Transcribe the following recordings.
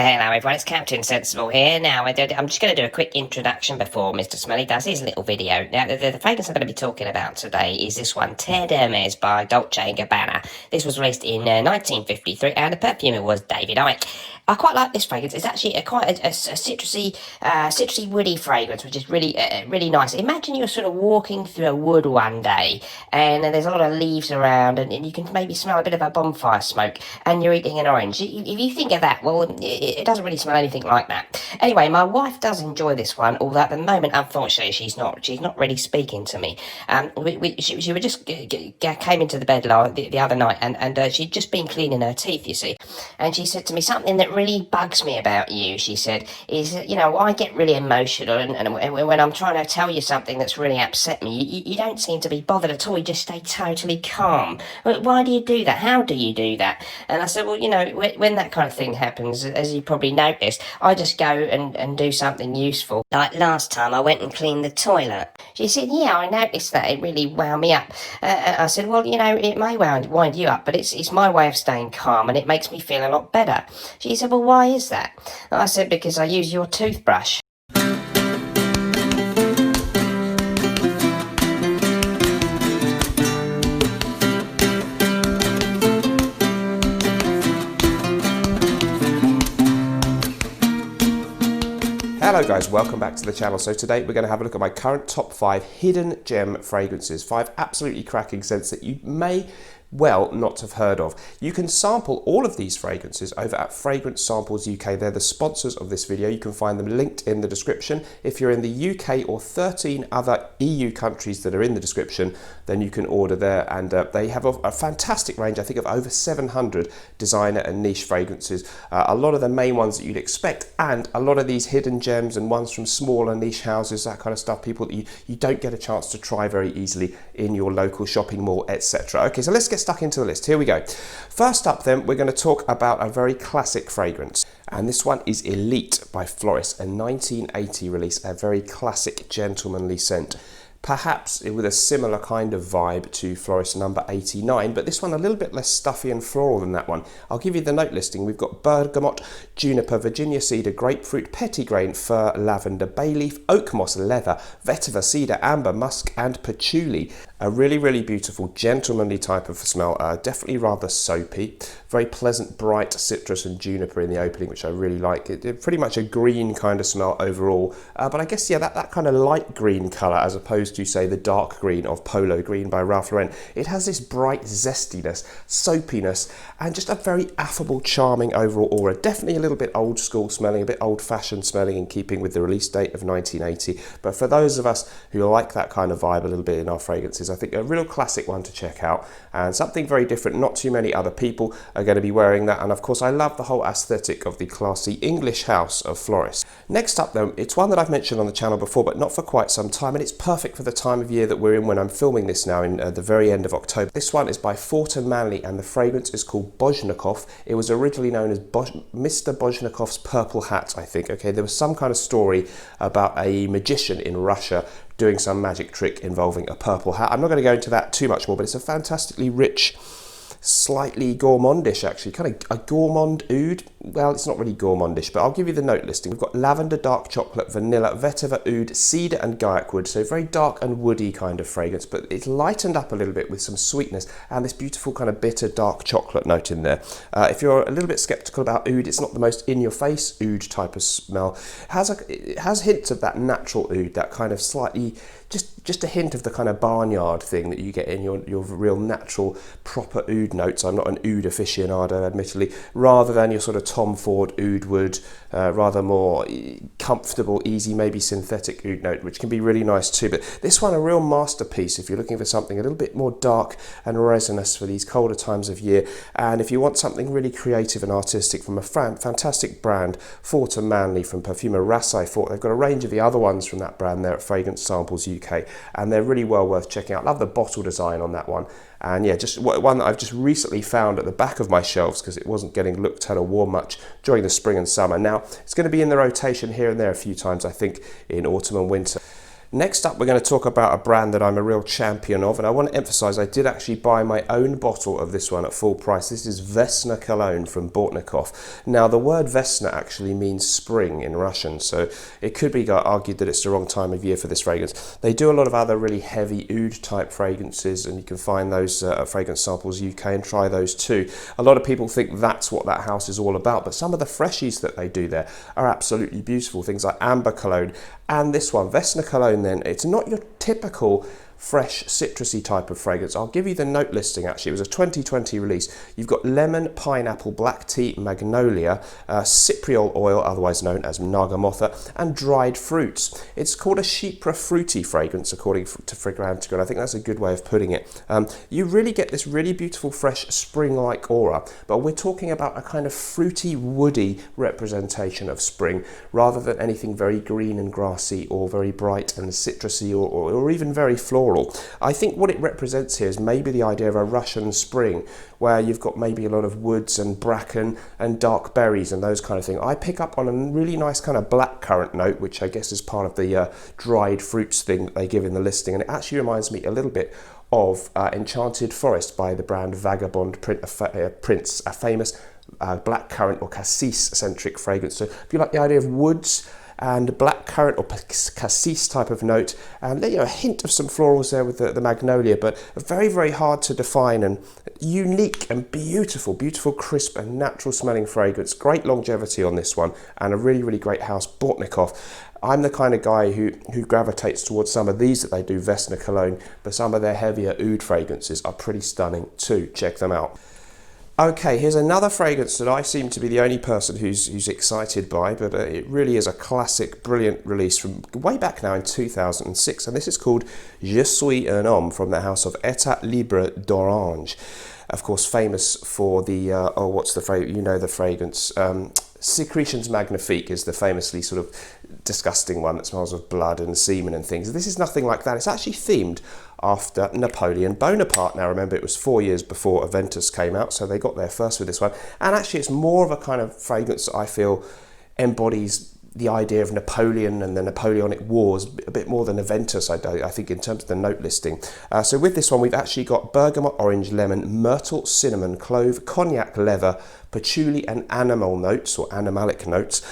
Hello everyone, it's Captain Sensible here. Now, I'm just going to do a quick introduction before Mr. Smelly does his little video. Now, the fragrance I'm going to be talking about today is this one, Terre d'Hermes by Dolce & Gabbana. This was released in 1953 and the perfumer was David Icke. I quite like this fragrance. It's actually quite a citrusy, woody fragrance, which is really nice. Imagine you're sort of walking through a wood one day and there's a lot of leaves around and you can maybe smell a bit of a bonfire smoke and you're eating an orange. If you think of that, well, it doesn't really smell anything like that. Anyway, my wife does enjoy this one, although at the moment, unfortunately, she's not really speaking to me. She just came into the bed the other night and she'd just been cleaning her teeth, you see. And she said to me, something that really bugs me about you, she said, is, I get really emotional and when I'm trying to tell you something that's really upset me, you don't seem to be bothered at all. You just stay totally calm. Why do you do that? How do you do that? And I said, well, when that kind of thing happens, as you probably noticed, I just go and do something useful. Like last time I went and cleaned the toilet. She said, yeah, I noticed that. It really wound me up. I said, well, it may wind you up, but it's my way of staying calm and it makes me feel a lot better. She said, well, why is that? I said, because I use your toothbrush. Hello guys, welcome back to the channel. So today we're going to have a look at my current top 5 hidden gem fragrances. 5 absolutely cracking scents that you may well not have heard of. You can sample all of these fragrances over at Fragrance Samples UK. They're the sponsors of this video. You can find them linked in the description. If you're in the UK or 13 other EU countries that are in the description, then you can order there, and they have a fantastic range, I think, of over 700 designer and niche fragrances. A lot of the main ones that you'd expect, and a lot of these hidden gems and ones from smaller niche houses, that kind of stuff, people that you don't get a chance to try very easily in your local shopping mall, etc. Okay, so let's get stuck into the list. Here we go. First up then, we're going to talk about a very classic fragrance, and this one is Elite by Florence, a 1980 release, a very classic gentlemanly scent. Perhaps with a similar kind of vibe to Florence number 89, but this one a little bit less stuffy and floral than that one. I'll give you the note listing. We've got bergamot, juniper, Virginia cedar, grapefruit, petitgrain, fir, lavender, bay leaf, oak moss, leather, vetiver, cedar, amber, musk, and patchouli. A really beautiful, gentlemanly type of smell, definitely rather soapy. Very pleasant, bright citrus and juniper in the opening, which I really like. It's pretty much a green kind of smell overall, but I guess, yeah, that kind of light green colour as opposed to, say, the dark green of Polo Green by Ralph Lauren. It has this bright zestiness, soapiness, and just a very affable, charming overall aura. Definitely a little bit old school smelling, a bit old fashioned smelling, in keeping with the release date of 1980. But for those of us who like that kind of vibe a little bit in our fragrances, I think a real classic one to check out, and something very different. Not too many other people are going to be wearing that, and of course I love the whole aesthetic of the classy English house of Florence. Next up though, it's one that I've mentioned on the channel before, but not for quite some time, and it's perfect for the time of year that we're in when I'm filming this now in the very end of October. This one is by Forte and the fragrance is called Bojnikov. It was originally known as Mr. Bojnikov's purple hat, I think. Okay, there was some kind of story about a magician in Russia doing some magic trick involving a purple hat. I'm not going to go into that too much more, but it's a fantastically rich, slightly gourmandish, actually, kind of a gourmand oud. Well, it's not really gourmandish, but I'll give you the note listing. We've got lavender, dark chocolate, vanilla, vetiver oud, cedar and guaiac wood, so very dark and woody kind of fragrance, but it's lightened up a little bit with some sweetness and this beautiful kind of bitter dark chocolate note in there. If you're a little bit skeptical about oud, it's not the most in-your-face oud type of smell. It has hints of that natural oud, that kind of slightly, just a hint of the kind of barnyard thing that you get in your real natural proper oud notes. I'm not an oud aficionado, admittedly, rather than your sort of Tom Ford oud wood, rather more comfortable, easy, maybe synthetic oud note, which can be really nice too. But this one, a real masterpiece if you're looking for something a little bit more dark and resinous for these colder times of year, and if you want something really creative and artistic from a fantastic brand, Forte from perfumer Rasai Forte. They've got a range of the other ones from that brand there at Fragrance Samples UK, and they're really well worth checking out. Love the bottle design on that one. And yeah, just one that I've just recently found at the back of my shelves because it wasn't getting looked at or worn much during the spring and summer. Now, it's going to be in the rotation here and there a few times, I think, in autumn and winter. Next up, we're going to talk about a brand that I'm a real champion of, and I want to emphasize I did actually buy my own bottle of this one at full price. This is Vesna Cologne from Bojnikov. Now, the word Vesna actually means spring in Russian, so it could be argued that it's the wrong time of year for this fragrance. They do a lot of other really heavy oud type fragrances, and you can find those at Fragrance Samples UK and try those too. A lot of people think that's what that house is all about, but some of the freshies that they do there are absolutely beautiful. Things like Amber Cologne, and this one, Vesna Cologne, then, it's not your typical fresh citrusy type of fragrance. I'll give you the note listing actually. It was a 2020 release. You've got lemon, pineapple, black tea, magnolia, cypriol oil, otherwise known as nagamotha, and dried fruits. It's called a chypre fruity fragrance according to Fragrantica, and I think that's a good way of putting it. You really get this really beautiful fresh spring-like aura, but we're talking about a kind of fruity, woody representation of spring rather than anything very green and grassy or very bright and citrusy or even very floral. I think what it represents here is maybe the idea of a Russian spring where you've got maybe a lot of woods and bracken and dark berries and those kind of things. I pick up on a really nice kind of blackcurrant note, which I guess is part of the dried fruits thing that they give in the listing, and it actually reminds me a little bit of Enchanted Forest by the brand Vagabond Prince, a famous blackcurrant or cassis-centric fragrance. So if you like the idea of woods and blackcurrant or cassis type of note, and a hint of some florals there with the magnolia, but very, very hard to define and unique and beautiful, crisp and natural smelling fragrance. Great longevity on this one, and a really, really great house, Bojnikov. I'm the kind of guy who gravitates towards some of these that they do, Vesna Cologne, but some of their heavier oud fragrances are pretty stunning too. Check them out. Okay, here's another fragrance that I seem to be the only person who's excited by, but it really is a classic, brilliant release from way back now in 2006, and this is called Je suis un homme from the house of État Libre d'Orange. Of course, famous for the, what's the fragrance? You know the fragrance. Secretions Magnifique is the famously sort of disgusting one that smells of blood and semen and things. This is nothing like that. It's actually themed after Napoleon Bonaparte. Now remember, it was 4 years before Aventus came out, so they got there first with this one. And actually it's more of a kind of fragrance that I feel embodies the idea of Napoleon and the Napoleonic Wars a bit more than Aventus, I think, in terms of the note listing. So with this one, we've actually got bergamot, orange, lemon, myrtle, cinnamon, clove, cognac, leather, patchouli and animal notes or animalic notes.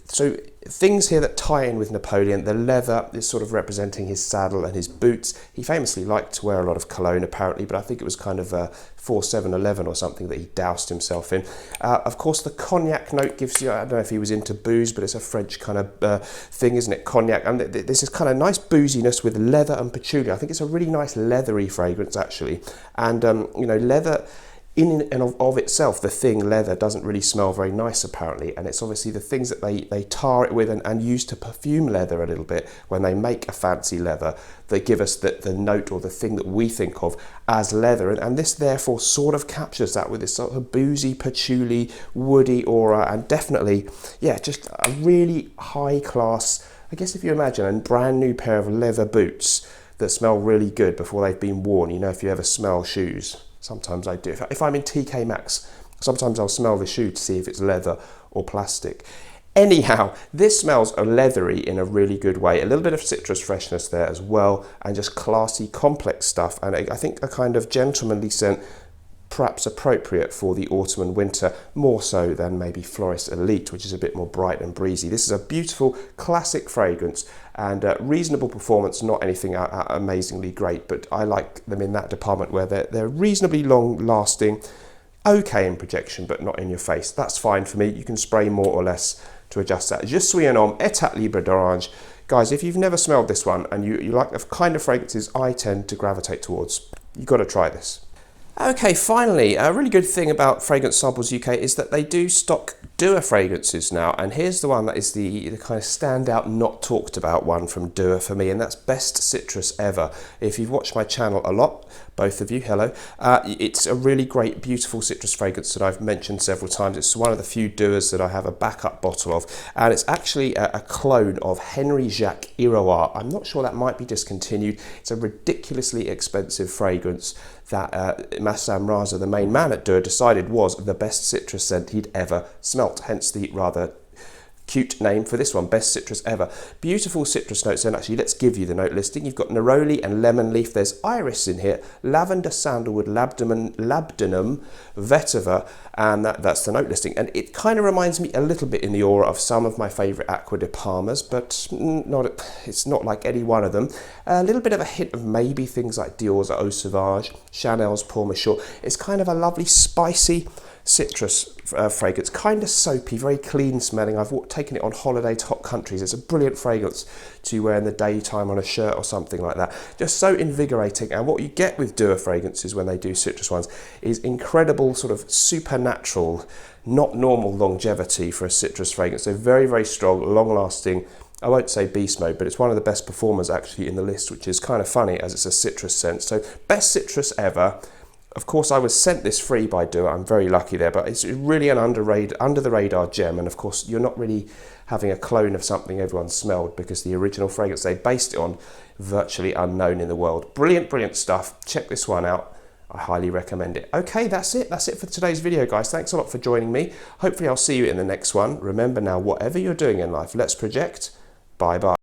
So things here that tie in with Napoleon. The leather is sort of representing his saddle and his boots. He famously liked to wear a lot of cologne apparently, but I think it was kind of 4711 or something that he doused himself in. Of course, the cognac note gives you, I don't know if he was into booze, but it's a French kind of thing, isn't it? Cognac. And this is kind of nice booziness with leather and patchouli. I think it's a really nice leathery fragrance actually. And, leather in and of itself, the thing leather doesn't really smell very nice apparently, and it's obviously the things that they tar it with and use to perfume leather a little bit when they make a fancy leather that give us the note or the thing that we think of as leather, and this therefore sort of captures that with this sort of boozy, patchouli, woody aura, and definitely, yeah, just a really high class, I guess if you imagine a brand new pair of leather boots that smell really good before they've been worn. If you ever smell shoes. Sometimes I do. If I'm in TK Maxx, sometimes I'll smell the shoe to see if it's leather or plastic. Anyhow, this smells leathery in a really good way. A little bit of citrus freshness there as well, and just classy, complex stuff. And I think a kind of gentlemanly scent, perhaps appropriate for the autumn and winter, more so than maybe Florist Elite, which is a bit more bright and breezy. This is a beautiful, classic fragrance and reasonable performance, not anything amazingly great, but I like them in that department where they're reasonably long-lasting, okay in projection, but not in your face. That's fine for me. You can spray more or less to adjust that. Je suis un homme, État Libre d'Orange. Guys, if you've never smelled this one and you like the kind of fragrances I tend to gravitate towards, you've got to try this. Okay, finally, a really good thing about Fragrance Samples UK is that they do stock Dior fragrances now, and here's the one that is the kind of standout, not talked about one from Dior for me, and that's Best Citrus Ever. If you've watched my channel a lot, both of you, hello, it's a really great, beautiful citrus fragrance that I've mentioned several times. It's one of the few Diors that I have a backup bottle of, and it's actually a clone of Henry Jacques Iroir. I'm not sure, that might be discontinued. It's a ridiculously expensive fragrance that Massam Raza, the main man at Dior, decided was the best citrus scent he'd ever smelt, hence the rather Cute name for this one, Best Citrus Ever. Beautiful citrus notes, and actually let's give you the note listing. You've got neroli and lemon leaf, there's iris in here, lavender, sandalwood, labdanum, vetiver, and that's the note listing. And it kind of reminds me a little bit in the aura of some of my favourite Acqua di Parmas, but it's not like any one of them. A little bit of a hint of maybe things like Dior's Eau Sauvage, Chanel's Pour Monsieur. It's kind of a lovely spicy citrus fragrance, kind of soapy, very clean smelling. I've taken it on holiday to hot countries. It's a brilliant fragrance to wear in the daytime on a shirt or something like that. Just so invigorating. And what you get with Dior fragrances when they do citrus ones is incredible sort of supernatural, not normal longevity for a citrus fragrance. They're very, very strong, long lasting. I won't say beast mode, but it's one of the best performers actually in the list, which is kind of funny as it's a citrus scent. So Best Citrus Ever. Of course, I was sent this free by Dior. I'm very lucky there, but it's really an under the radar gem. And of course, you're not really having a clone of something everyone smelled, because the original fragrance they based it on, virtually unknown in the world. Brilliant, brilliant stuff. Check this one out. I highly recommend it. Okay, that's it. That's it for today's video, guys. Thanks a lot for joining me. Hopefully, I'll see you in the next one. Remember now, whatever you're doing in life, let's project. Bye-bye.